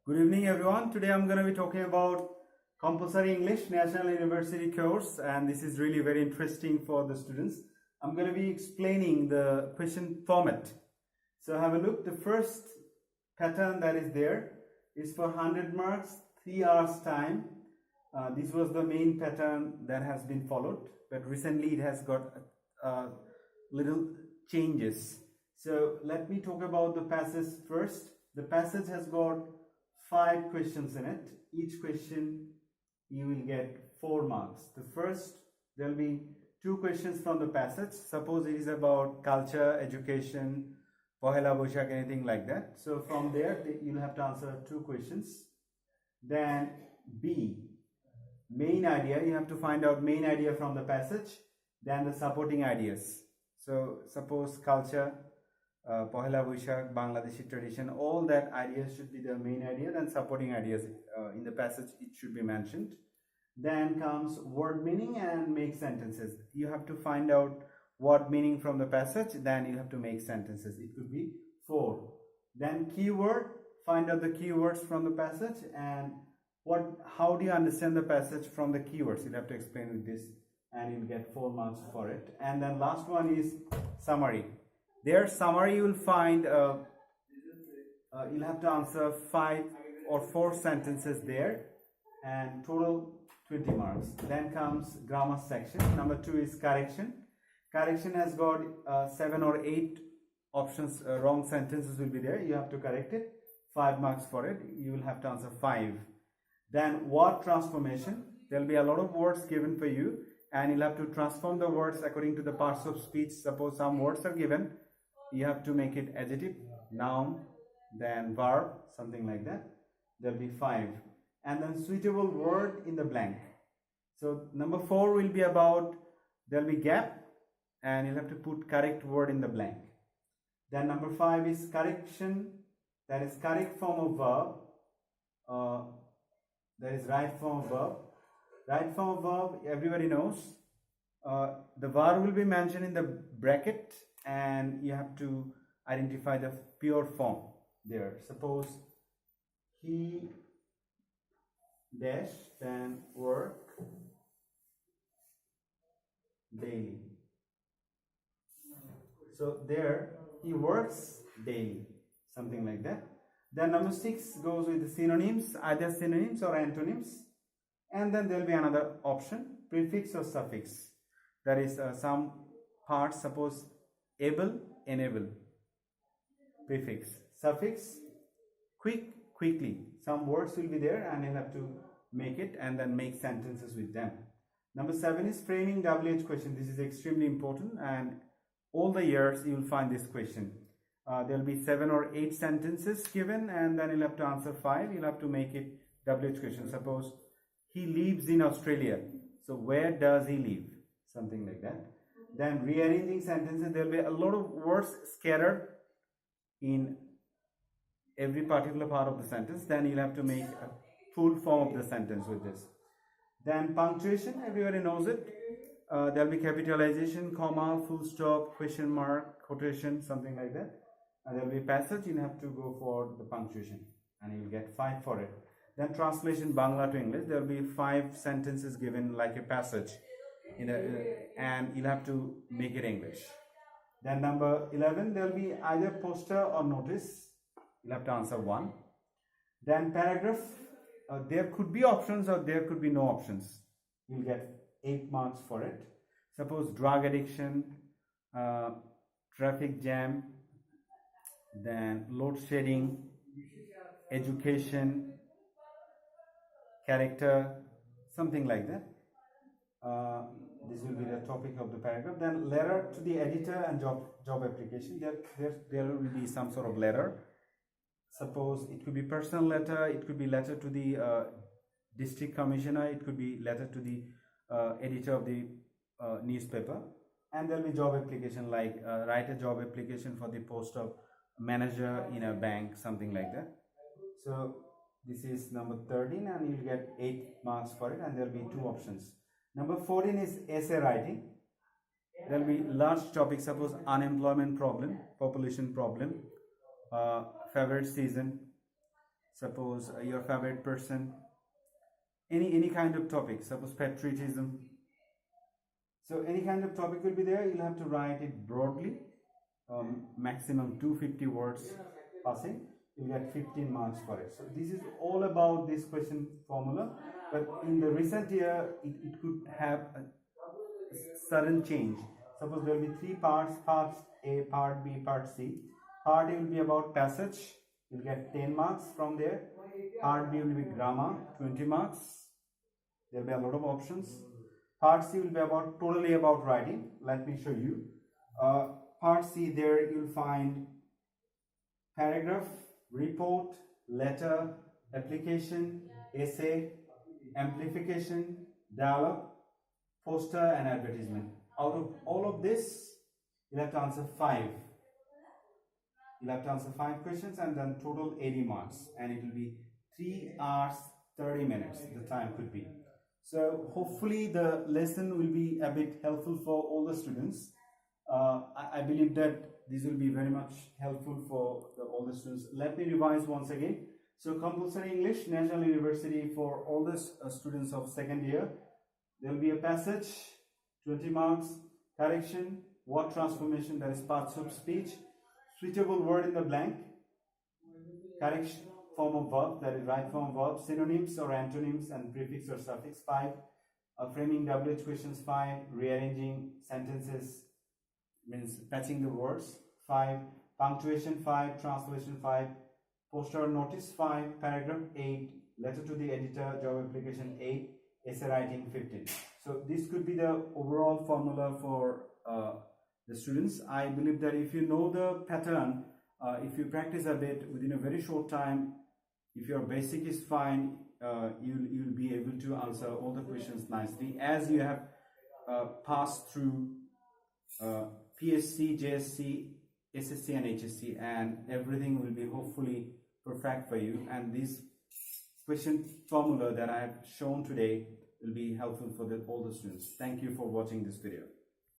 Good evening everyone. Today I'm going to be talking about Compulsory English National University course, and this is really very interesting for the students. I'm going to be explaining the question format. So have a look. The first pattern that is there is for 100 marks, 3 hours time. This was the main pattern that has been followed, but recently it has got little changes. So let me talk about the passage first. The passage has got 5 questions in it. Each question you will get 4 marks. The first, there will be 2 questions from the passage. Suppose it is about culture, education, Pohela Boishak, anything like that. So from there you'll have to answer 2 questions. Then B, main idea. You have to find out main idea from the passage. Then the supporting ideas. So suppose culture, Pohela Boishak, Bangladeshi tradition, all that ideas should be the main idea. Then supporting ideas in the passage, it should be mentioned. Then comes word meaning and make sentences. You have to find out word meaning from the passage, then you have to make sentences. It could be 4. Then keyword, find out the keywords from the passage, and how do you understand the passage from the keywords. You'll have to explain with this, and you'll get 4 marks for it. And then last one is summary. There summary you will find you'll have to answer 5 or 4 sentences there, and total 20 marks. Then comes grammar section. Number 2 is correction. Correction has got 7 or 8 options. Wrong sentences will be there. You have to correct it. 5 marks for it. You will have to answer 5. Then word transformation. There will be a lot of words given for you, and you'll have to transform the words according to the parts of speech. Suppose some words are given, you have to make it adjective, noun, then verb, something like that. There will be 5. And then suitable word in the blank. So number 4 will be about, there will be gap, and you'll have to put correct word in the blank. Then number 5 is correction, that is correct form of verb, that is right form of verb. Right form of verb, everybody knows. The verb will be mentioned in the bracket, and you have to identify the pure form there. Suppose he dash, then work daily. So there he works daily, something like that. Then number 6 goes with the synonyms, either synonyms or antonyms. And then there will be another option, prefix or suffix. That is some parts, suppose able, enable, prefix. Suffix, quickly. Some words will be there, and you'll have to make it and then make sentences with them. Number 7 is framing WH question. This is extremely important, and all the years you will find this question. There will be 7 or 8 sentences given, and then you'll have to answer 5. You'll have to make it WH question. Suppose he lives in Australia. So where does he live? Something like that. Then rearranging sentences. There will be a lot of words scattered in every particular part of the sentence. Then you'll have to make a full form of the sentence with this. Then punctuation, everybody knows it. There will be capitalization, comma, full stop, question mark, quotation, something like that. And there will be passage. You have to go for the punctuation, and you'll get 5 for it. Then translation Bangla to English. There will be 5 sentences given like a passage, and you'll have to make it English. Then number 11, there will be either poster or notice. You'll have to answer 1. Then paragraph. There could be options or there could be no options. You'll get 8 marks for it. Suppose drug addiction, traffic jam, then load shedding, education, character, something like that. This will be the topic of the paragraph. Then letter to the editor and job application. There will be some sort of letter. Suppose it could be personal letter, it could be letter to the district commissioner, it could be letter to the editor of the newspaper. And there will be job application, like write a job application for the post of manager in a bank, something like that. So this is number 13, and you'll get 8 marks for it, and there will be 2 options. Number 14 is essay writing. There will be large topics, suppose unemployment problem, population problem, favorite season, suppose your favorite person, any kind of topic, suppose patriotism. So any kind of topic will be there. You'll have to write it broadly, maximum 250 words passing. You get 15 marks for it. So this is all about this question formula, but in the recent year it could have a sudden change. Suppose there will be 3 parts: part A, part B, part C. Part A will be about passage, you'll get 10 marks from there. Part B will be grammar, 20 marks. There will be a lot of options. Part C will be about totally about writing. Let me show you. Part C, there you'll find paragraph, report, letter, application, essay, amplification, dialogue, poster and advertisement. Out of all of this, you'll have to answer 5. You'll have to answer 5 questions and then total 80 marks, and it will be 3 hours 30 minutes the time could be. So hopefully the lesson will be a bit helpful for all the students. I believe that this will be very much helpful for all the students. Let me revise once again. So compulsory English, National University, for all the students of second year. There will be a passage, 20 marks, correction, word transformation, that is parts of speech, suitable word in the blank, correction, form of verb, that is right form verb, synonyms or antonyms and prefix or suffix, 5, framing WH questions, 5, rearranging sentences, means patching the words, 5, punctuation, 5, translation, 5, poster notice, 5, paragraph, 8, letter to the editor, job application, 8, essay writing, 15. So this could be the overall formula for the students. I believe that if you know the pattern, if you practice a bit within a very short time, if your basic is fine, you'll be able to answer all the questions nicely, as you have passed through PSC, JSC, SSC and HSC, and everything will be hopefully perfect for you. And this question formula that I have shown today will be helpful for all the students. Thank you for watching this video.